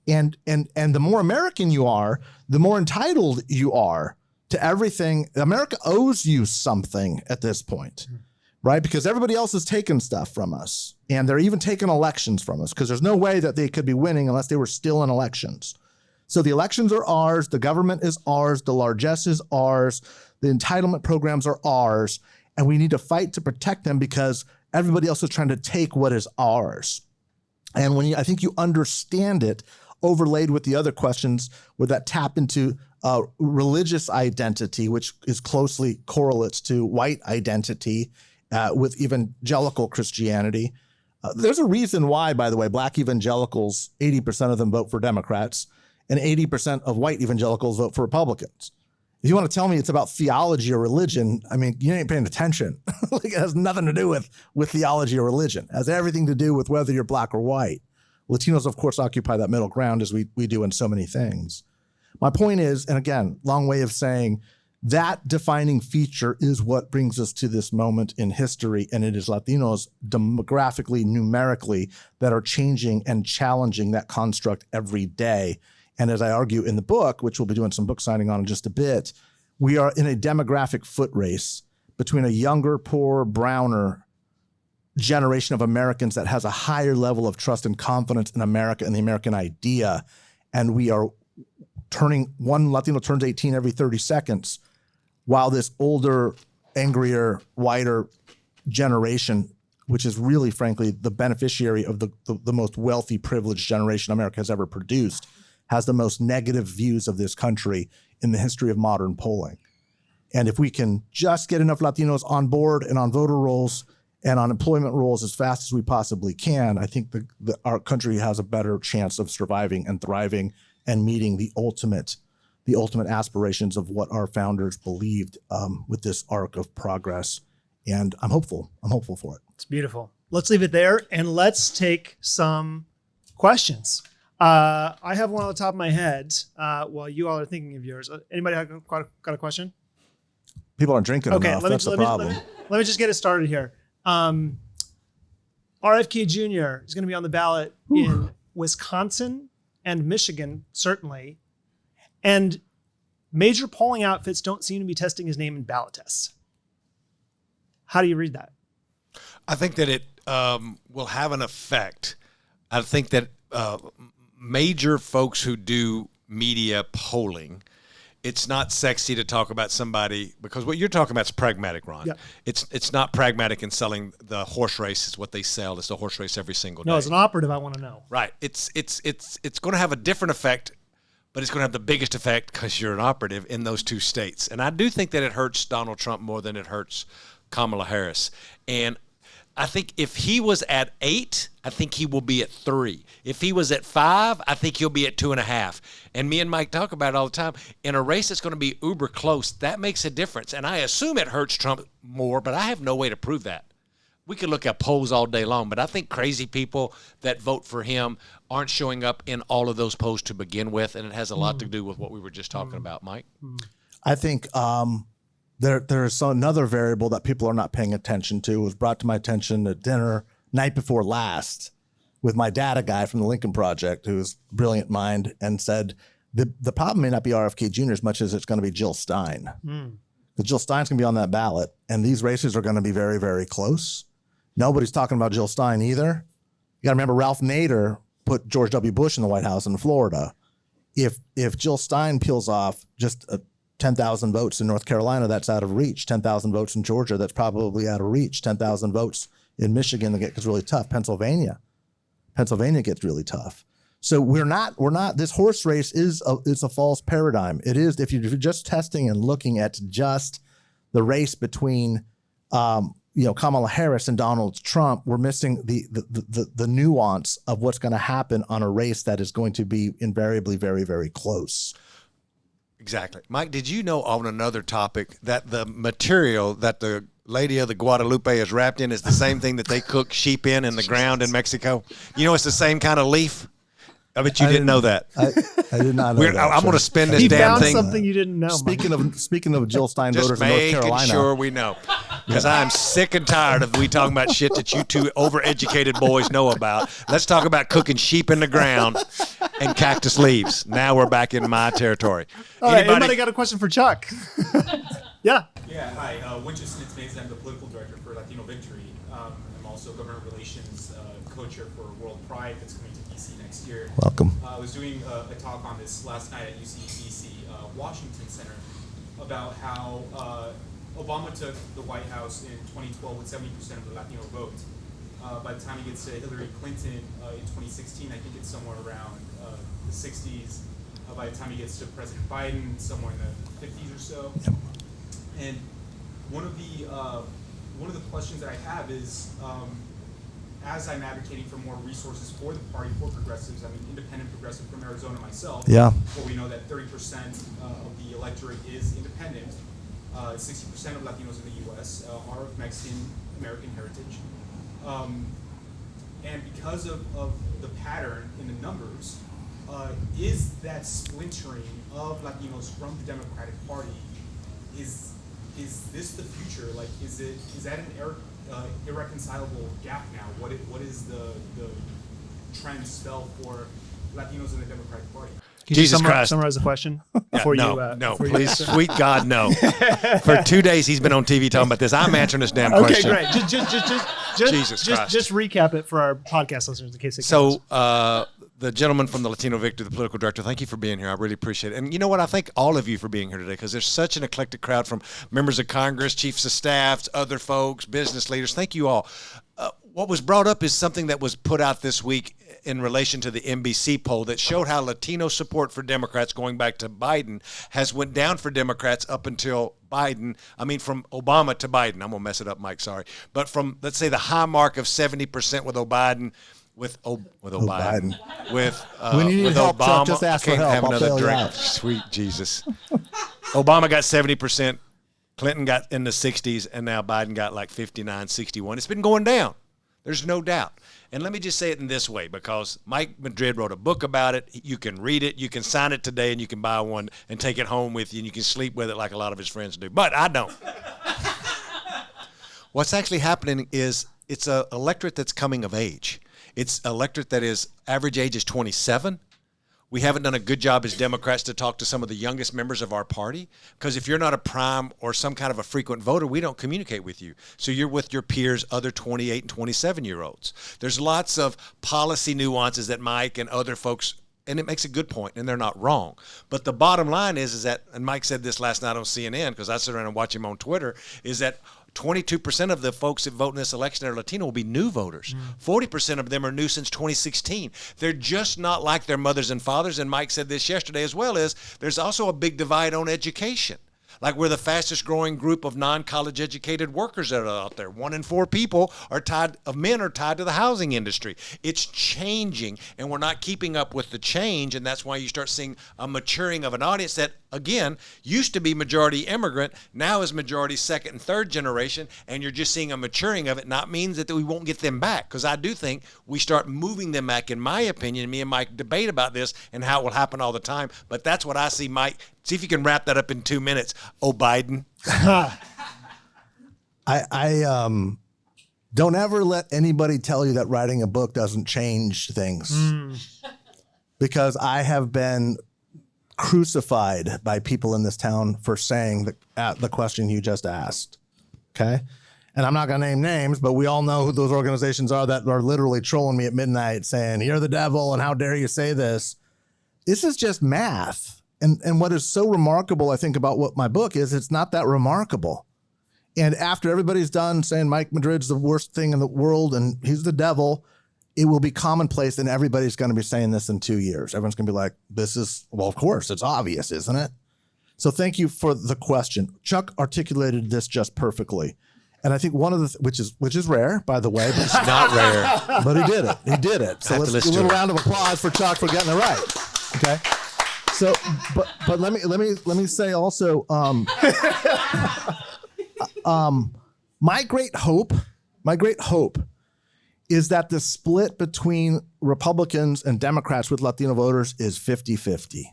And the more American you are, the more entitled you are to everything. America owes you something at this point, right? Because everybody else has taken stuff from us, and they're even taking elections from us, because there's no way that they could be winning unless they were still in elections. So the elections are ours, the government is ours, the largesse is ours, the entitlement programs are ours, and we need to fight to protect them because everybody else is trying to take what is ours. And I think you understand it, overlaid with the other questions where that tap into religious identity, which is closely correlates to white identity with evangelical Christianity. There's a reason why, by the way, black evangelicals, 80% of them vote for Democrats, and 80% of white evangelicals vote for Republicans. If you want to tell me it's about theology or religion, I mean, you ain't paying attention. Like, it has nothing to do with theology or religion. It has everything to do with whether you're black or white. Latinos, of course, occupy that middle ground, as we do in so many things. My point is, and again, long way of saying, that defining feature is what brings us to this moment in history, and it is Latinos demographically, numerically, that are changing and challenging that construct every day. And as I argue in the book, which we'll be doing some book signing on in just a bit, we are in a demographic foot race between a younger, poorer, browner generation of Americans that has a higher level of trust and confidence in America and the American idea. And we are one Latino turns 18 every 30 seconds, while this older, angrier, whiter generation, which is really, frankly, the beneficiary of the most wealthy, privileged generation America has ever produced, has the most negative views of this country in the history of modern polling. And if we can just get enough Latinos on board and on voter rolls and on employment rules as fast as we possibly can, I think our country has a better chance of surviving and thriving and meeting the ultimate aspirations of what our founders believed with this arc of progress. And I'm hopeful for it. It's beautiful. Let's leave it there and let's take some questions. I have one on the top of my head while you all are thinking of yours. Anybody got a question? People aren't drinking enough. That's the problem. Let me just get it started here. RFK Jr. is going to be on the ballot in Wisconsin and Michigan, certainly. And major polling outfits don't seem to be testing his name in ballot tests. How do you read that? I think that it will have an effect. I think that major folks who do media polling, it's not sexy to talk about somebody because what you're talking about is pragmatic, Ron. Yep. It's not pragmatic in selling the horse race is what they sell. It's the horse race every single day. No, as an operative, I want to know. Right. It's going to have a different effect, but it's going to have the biggest effect because you're an operative in those two states. And I do think that it hurts Donald Trump more than it hurts Kamala Harris. And I think if he was at 8, I think he will be at 3. If he was at 5, I think he'll be at 2.5. And me and Mike talk about it all the time. In a race that's going to be uber close, that makes a difference. And I assume it hurts Trump more, but I have no way to prove that. We could look at polls all day long, but I think crazy people that vote for him aren't showing up in all of those polls to begin with, and it has a lot to do with what we were just talking about, Mike. I think there's another variable that people are not paying attention to. It was brought to my attention at dinner night before last with my dad, a guy from the Lincoln Project who's a brilliant mind, and said the problem may not be RFK Jr. as much as it's going to be Jill Stein. Because Jill Stein's going to be on that ballot, and these races are going to be very, very close. Nobody's talking about Jill Stein either. You got to remember Ralph Nader put George W. Bush in the White House in Florida. If Jill Stein peels off just 10,000 votes in North Carolina, that's out of reach. 10,000 votes in Georgia, that's probably out of reach. 10,000 votes in Michigan, that gets really tough. Pennsylvania gets really tough. So we're not. This horse race is a false paradigm. It is if you're just testing and looking at just the race between Kamala Harris and Donald Trump, we're missing the nuance of what's going to happen on a race that is going to be invariably very, very close. Exactly. Mike, did you know on another topic that the material that the Lady of the Guadalupe is wrapped in is the same thing that they cook sheep in the ground in Mexico? You know, it's the same kind of leaf. I bet you didn't know that. I did not know that. I'm going to spin this He damn found thing. something you didn't know. Speaking of Jill Stein Just voters in North making Carolina, sure we know. Because I'm sick and tired of we talking about shit that you two overeducated boys know about. Let's talk about cooking sheep in the ground and cactus leaves. Now we're back in my territory. All right, anybody got a question for Chuck? Yeah. Yeah, hi. Winchester Smith, I'm the political director for Latino Victory. I'm also government relations co-chair for World Pride that's coming to DC next year. Welcome. I was doing a talk on this last night at UC Washington Center about how Obama took the White House in 2012 with 70% of the Latino vote. By the time he gets to Hillary Clinton in 2016, I think it's somewhere around the 60s. By the time he gets to President Biden, somewhere in the 50s or so. Yep. And one of the questions that I have is, as I'm advocating for more resources for the party, for progressives, I'm an independent progressive from Arizona myself. Yeah. Where we know that 30% of the electorate is independent. 60% of Latinos in the U.S. Are of Mexican-American heritage. And because of the pattern in the numbers, is that splintering of Latinos from the Democratic Party, is this the future? Like, is that an irreconcilable gap now? What is the trend spell for Latinos in the Democratic Party? Can Jesus you Christ. Summarize the question? No, please, sweet God, no. For 2 days he's been on TV talking about this. I'm answering this damn question. Okay, great. Jesus Christ. Just recap it for our podcast listeners in case they So, the gentleman from the Latino Victory, the political director, thank you for being here. I really appreciate it. And you know what? I thank all of you for being here today because there's such an eclectic crowd from members of Congress, chiefs of staff, other folks, business leaders. Thank you all. What was brought up is something that was put out this week, in relation to the NBC poll that showed how Latino support for Democrats going back to Biden has went down for Democrats up until Biden. I mean, from Obama to Biden. I'm going to mess it up, Mike, sorry. But from, let's say, the high mark of 70% with Biden, with Biden. When you need with help, Obama, Chuck, just ask for I can't help. have I'll another bail you drink. out. Sweet Jesus. Obama got 70%. Clinton got in the 60s, and now Biden got like 59, 61. It's been going down. There's no doubt. And let me just say it in this way, because Mike Madrid wrote a book about it. You can read it. You can sign it today, and you can buy one and take it home with you, and you can sleep with it like a lot of his friends do. But I don't. What's actually happening is it's an electorate that's coming of age. It's an electorate that is average age is 27. We haven't done a good job as Democrats to talk to some of the youngest members of our party, because if you're not a prime or some kind of a frequent voter, we don't communicate with you. So you're with your peers, other 28 and 27-year-olds. There's lots of policy nuances that Mike and other folks, and it makes a good point, and they're not wrong. But the bottom line is that, and Mike said this last night on CNN, because I sit around and watch him on Twitter, is that 22% of the folks that vote in this election that are Latino will be new voters. 40% of them are new since 2016. They're just not like their mothers and fathers. And Mike said this yesterday as well, is there's also a big divide on education. Like, we're the fastest growing group of non-college educated workers that are out there. 1 in 4 people men are tied to the housing industry. It's changing, and we're not keeping up with the change. And that's why you start seeing a maturing of an audience that, again, used to be majority immigrant, now is majority second and third generation. And you're just seeing a maturing of it. Not means that we won't get them back, because I do think we start moving them back, in my opinion. Me and Mike debate about this and how it will happen all the time. But that's what I see, Mike. See if you can wrap that up in 2 minutes. Oh, Biden. I don't ever let anybody tell you that writing a book doesn't change things. Because I have been crucified by people in this town for saying the question you just asked. Okay? And I'm not going to name names, but we all know who those organizations are that are literally trolling me at midnight saying, "You're the devil, and how dare you say this?" This is just math. And what is so remarkable, I think, about what my book is, it's not that remarkable. And after everybody's done saying Mike Madrid's the worst thing in the world and he's the devil, it will be commonplace, and everybody's going to be saying this in 2 years. Everyone's going to be like, this is, well, of course, it's obvious, isn't it? So thank you for the question. Chuck articulated this just perfectly. And I think one of the, which is rare, by the way. But It's not rare. But he did it. He did it. So let's give a little round of applause for Chuck for getting it right. Okay. So, but let me say also, my great hope is that the split between Republicans and Democrats with Latino voters is 50-50,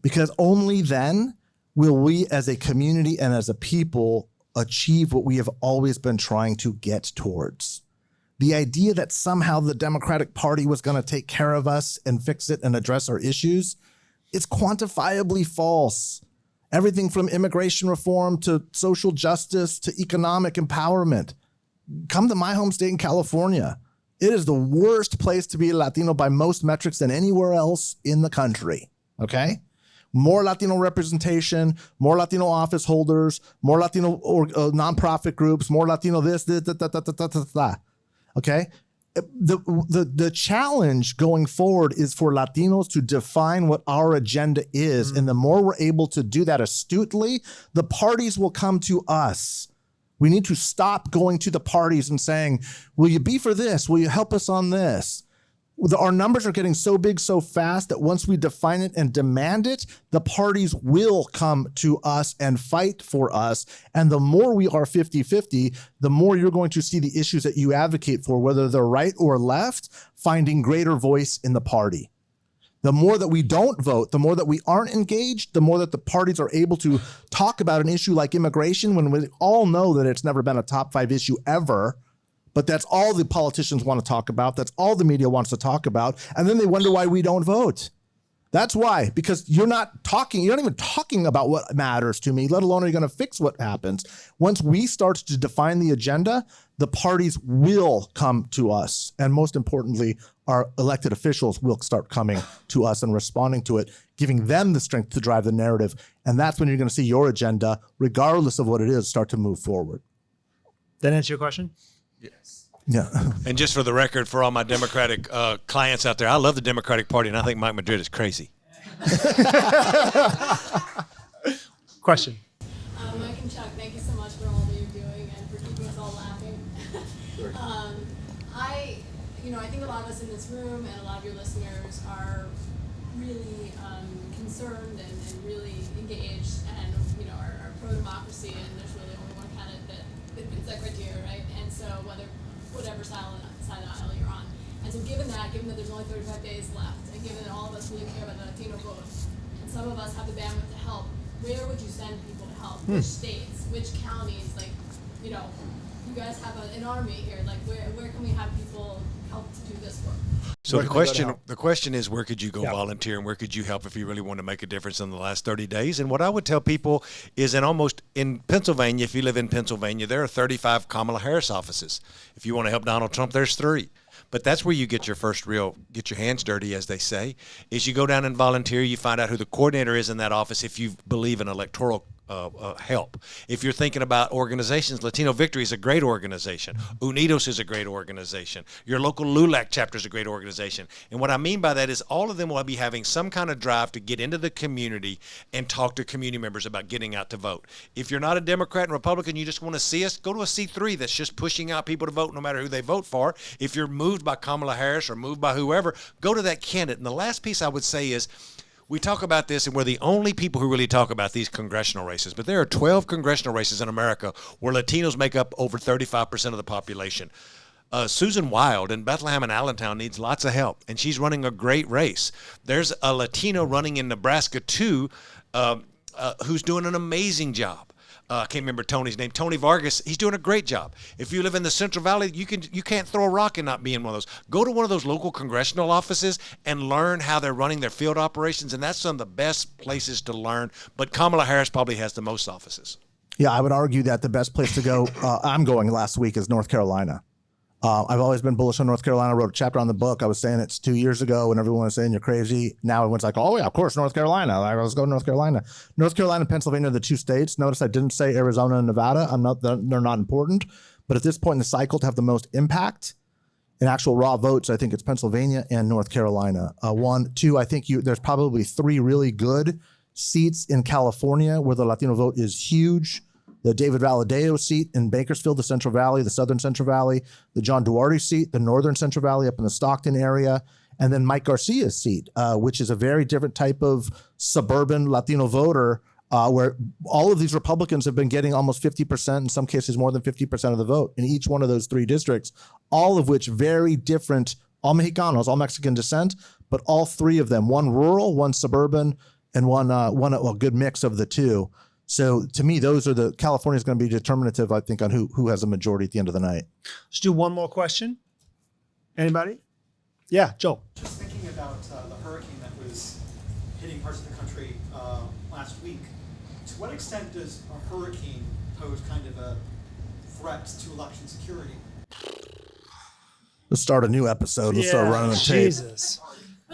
because only then will we as a community and as a people achieve what we have always been trying to get towards. The idea that somehow the Democratic Party was going to take care of us and fix it and address our issues, it's quantifiably false. Everything from immigration reform to social justice to economic empowerment. Come to my home state in California. It is the worst place to be a Latino by most metrics than anywhere else in the country. Okay? More Latino representation, more Latino office holders, more Latino nonprofit groups, more Latino this. Okay? The challenge going forward is for Latinos to define what our agenda is. And the more we're able to do that astutely, the parties will come to us. We need to stop going to the parties and saying, will you be for this? Will you help us on this? Our numbers are getting so big so fast that once we define it and demand it, the parties will come to us and fight for us. And the more we are 50-50, the more you're going to see the issues that you advocate for, whether they're right or left, finding greater voice in the party. The more that we don't vote, the more that we aren't engaged, the more that the parties are able to talk about an issue like immigration, when we all know that it's never been a top 5 issue ever. But that's all the politicians want to talk about. That's all the media wants to talk about. And then they wonder why we don't vote. That's why, because you're not even talking about what matters to me, let alone are you going to fix what happens. Once we start to define the agenda, the parties will come to us. And most importantly, our elected officials will start coming to us and responding to it, giving them the strength to drive the narrative. And that's when you're going to see your agenda, regardless of what it is, start to move forward. That answer your question? Yeah. And just for the record, for all my Democratic clients out there, I love the Democratic Party, and I think Mike Madrid is crazy. Question. Mike and Chuck, thank you so much for all that you're doing and for keeping us all laughing. I think a lot of us in this room and a lot of your listeners are really concerned and really engaged and are pro-democracy, and there's really only one candidate that fits that criteria, right? And so whatever side of the aisle you're on. And so given that there's only 35 days left, and given that all of us really care about the Latino vote, and some of us have the bandwidth to help, where would you send people to help? Which states? Which counties? You guys have an army here. Where can we have people help to do this work? So the question is, where could you go volunteer, and where could you help if you really want to make a difference in the last 30 days? And what I would tell people is in Pennsylvania, if you live in Pennsylvania, there are 35 Kamala Harris offices. If you want to help Donald Trump, there's 3. But that's where you get your get your hands dirty, as they say, is you go down and volunteer. You find out who the coordinator is in that office if you believe in electoral help. If you're thinking about organizations, Latino Victory is a great organization. Unidos is a great organization. Your local LULAC chapter is a great organization. And what I mean by that is all of them will be having some kind of drive to get into the community and talk to community members about getting out to vote. If you're not a Democrat and Republican, you just want to see us, go to a C3 that's just pushing out people to vote no matter who they vote for. If you're moved by Kamala Harris or moved by whoever, go to that candidate. And the last piece I would say is, we talk about this, and we're the only people who really talk about these congressional races. But there are 12 congressional races in America where Latinos make up over 35% of the population. Susan Wild in Bethlehem and Allentown needs lots of help, and she's running a great race. There's a Latino running in Nebraska, too, who's doing an amazing job. I can't remember Tony's name. Tony Vargas, he's doing a great job. If you live in the Central Valley, you can't throw a rock and not be in one of those. Go to one of those local congressional offices and learn how they're running their field operations, and that's some of the best places to learn. But Kamala Harris probably has the most offices. Yeah, I would argue that the best place to go, I'm going last week, is North Carolina. I've always been bullish on North Carolina. I wrote a chapter on the book. I was saying it's 2 years ago, and everyone was saying you're crazy. Now everyone's like, oh, yeah, of course, North Carolina. Let's go to North Carolina. North Carolina and Pennsylvania are the 2 states. Notice I didn't say Arizona and Nevada. They're not important. But at this point in the cycle, to have the most impact in actual raw votes, I think it's Pennsylvania and North Carolina. 1, 2, I think there's probably 3 really good seats in California where the Latino vote is huge. The David Valadeo seat in Bakersfield, the Central Valley, the Southern Central Valley, the John Duarte seat, the Northern Central Valley up in the Stockton area, and then Mike Garcia's seat, which is a very different type of suburban Latino voter, where all of these Republicans have been getting almost 50%, in some cases more than 50% of the vote in each one of those 3 districts, all of which very different, all Mexicanos, all Mexican descent, but all 3 of them, one rural, one suburban, and one a good mix of the 2. So to me, California is going to be determinative, I think, on who has a majority at the end of the night. Let's do one more question. Anybody? Yeah, Joel. Just thinking about the hurricane that was hitting parts of the country last week, to what extent does a hurricane pose kind of a threat to election security? Let's start a new episode. Let's start running the tape. Jesus.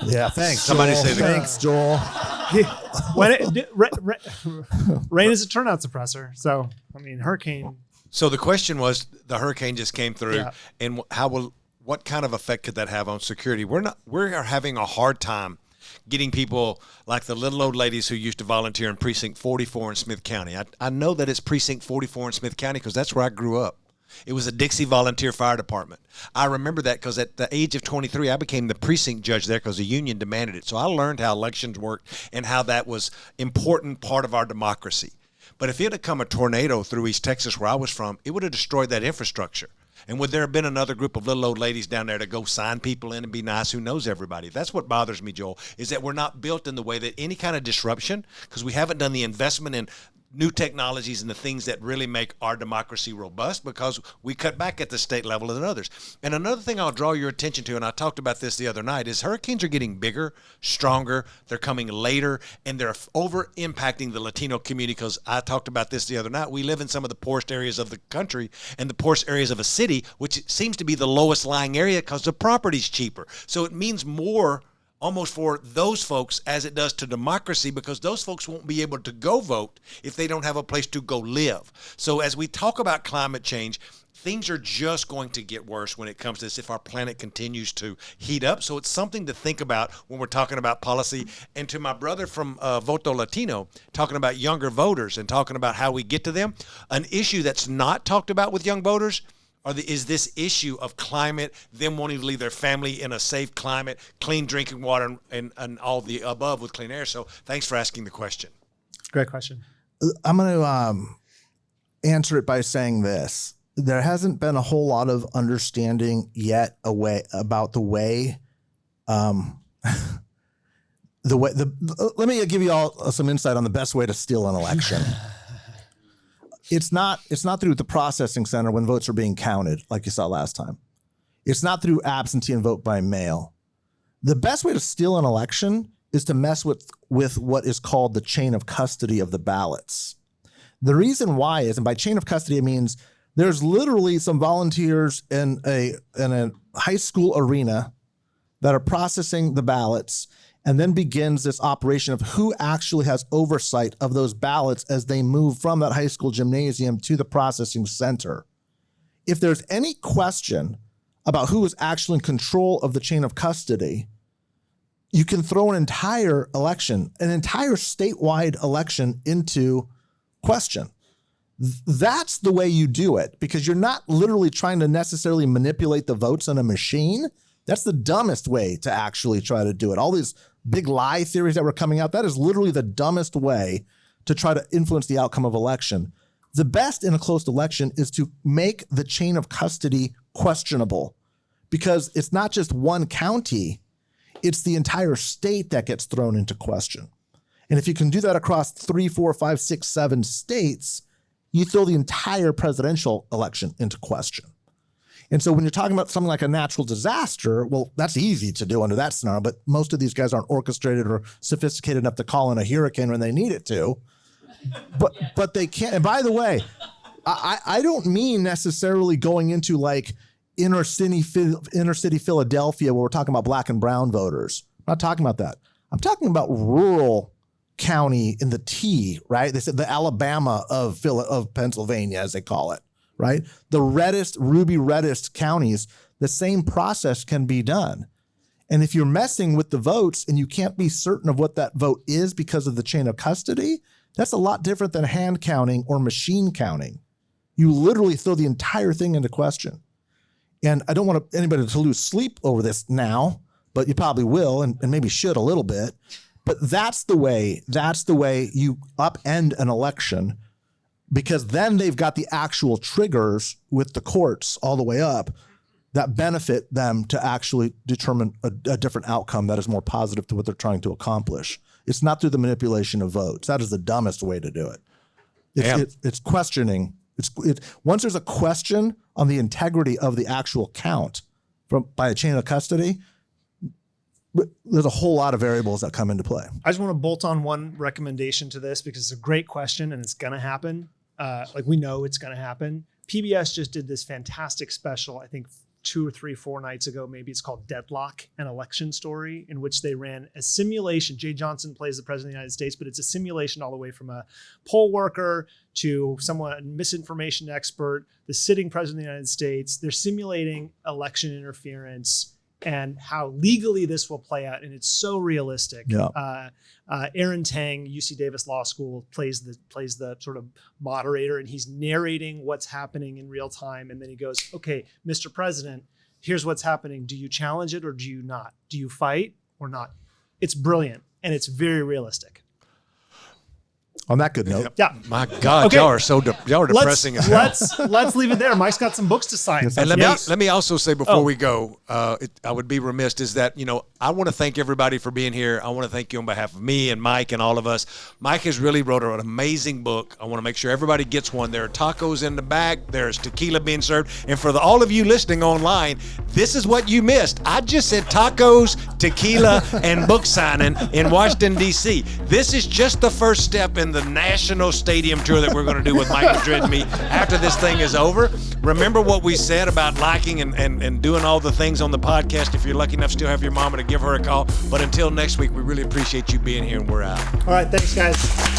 Yeah, thanks. Somebody Joel. say the- Thanks, Joel. Rain is a turnout suppressor. So, I mean, hurricane. So the question was, the hurricane just came through, and what kind of effect could that have on security? We're having a hard time getting people like the little old ladies who used to volunteer in Precinct 44 in Smith County. I know that it's Precinct 44 in Smith County because that's where I grew up. It was a Dixie Volunteer Fire Department. I remember that because at the age of 23, I became the precinct judge there because the union demanded it. So I learned how elections worked and how that was important part of our democracy. But if it had come a tornado through East Texas where I was from, it would have destroyed that infrastructure. And would there have been another group of little old ladies down there to go sign people in and be nice? Who knows everybody? That's what bothers me, Joel, is that we're not built in the way that any kind of disruption, because we haven't done the investment in new technologies and the things that really make our democracy robust, because we cut back at the state level than others. And another thing I'll draw your attention to, and I talked about this the other night, is hurricanes are getting bigger, stronger, they're coming later, and they're over impacting the Latino community, because I talked about this the other night. We live in some of the poorest areas of the country and the poorest areas of a city, which seems to be the lowest lying area because the property's cheaper. So it means more almost for those folks as it does to democracy, because those folks won't be able to go vote if they don't have a place to go live. So as we talk about climate change, things are just going to get worse when it comes to this if our planet continues to heat up. So it's something to think about when we're talking about policy. And to my brother from Voto Latino, talking about younger voters and talking about how we get to them, an issue that's not talked about with young voters is this issue of climate, them wanting to leave their family in a safe climate, clean drinking water, and all the above with clean air. So thanks for asking the question. Great question. I'm going to answer it by saying this. There hasn't been a whole lot of understanding yet about the way, let me give you all some insight on the best way to steal an election. It's not through the processing center when votes are being counted, like you saw last time. It's not through absentee and vote by mail. The best way to steal an election is to mess with what is called the chain of custody of the ballots. The reason why is, and by chain of custody, it means there's literally some volunteers in a high school arena that are processing the ballots, and then begins this operation of who actually has oversight of those ballots as they move from that high school gymnasium to the processing center. If there's any question about who is actually in control of the chain of custody, you can throw an entire election, an entire statewide election into question. That's the way you do it, because you're not literally trying to necessarily manipulate the votes on a machine. That's the dumbest way to actually try to do it. All these big lie theories that were coming out, that is literally the dumbest way to try to influence the outcome of election. The best in a closed election is to make the chain of custody questionable, because it's not just one county, it's the entire state that gets thrown into question. And if you can do that across 3, 4, 5, 6, 7 states, you throw the entire presidential election into question. And so when you're talking about something like a natural disaster, well, that's easy to do under that scenario, but most of these guys aren't orchestrated or sophisticated enough to call in a hurricane when they need it to. But they can't. And by the way, I don't mean necessarily going into like inner city Philadelphia where we're talking about black and brown voters. I'm not talking about that. I'm talking about rural county in the T, right? They said the Alabama of Pennsylvania, as they call it, right? The reddest, ruby reddest counties, the same process can be done. And if you're messing with the votes and you can't be certain of what that vote is because of the chain of custody, that's a lot different than hand counting or machine counting. You literally throw the entire thing into question. And I don't want anybody to lose sleep over this now, but you probably will and maybe should a little bit. But that's the way you upend an election, because then they've got the actual triggers with the courts all the way up that benefit them to actually determine a different outcome that is more positive to what they're trying to accomplish. It's not through the manipulation of votes. That is the dumbest way to do it. It's questioning. Once there's a question on the integrity of the actual count by a chain of custody, there's a whole lot of variables that come into play. I just want to bolt on one recommendation to this because it's a great question and it's going to happen. We know it's going to happen. PBS just did this fantastic special, I think 2 or 3, 4 nights ago, maybe. It's called Deadlock, an election story, in which they ran a simulation. Jay Johnson plays the president of the United States, but it's a simulation all the way from a poll worker to someone, misinformation expert, the sitting president of the United States. They're simulating election interference and how legally this will play out. And it's so realistic. Yeah. Aaron Tang, UC Davis Law School, plays the sort of moderator, and he's narrating what's happening in real time. And then he goes, okay, Mr. President, here's what's happening. Do you challenge it or do you not? Do you fight or not? It's brilliant. And it's very realistic. On that good note. Yeah. My God, okay. Y'all are depressing as hell. Let's leave it there. Mike's got some books to sign. And let me also say before we go, I would be remiss is that, I want to thank everybody for being here. I want to thank you on behalf of me and Mike and all of us. Mike has really wrote an amazing book. I want to make sure everybody gets one. There are tacos in the back. There's tequila being served. And for all of you listening online, this is what you missed. I just said tacos, tequila, and book signing in Washington, D.C. This is just the first step in the national stadium tour that we're going to do with Mike Madrid and me after this thing is over. Remember what we said about liking and doing all the things on the podcast. If you're lucky enough to still have your mama, to give her a call. But until next week, we really appreciate you being here, and we're out. All right. Thanks, guys.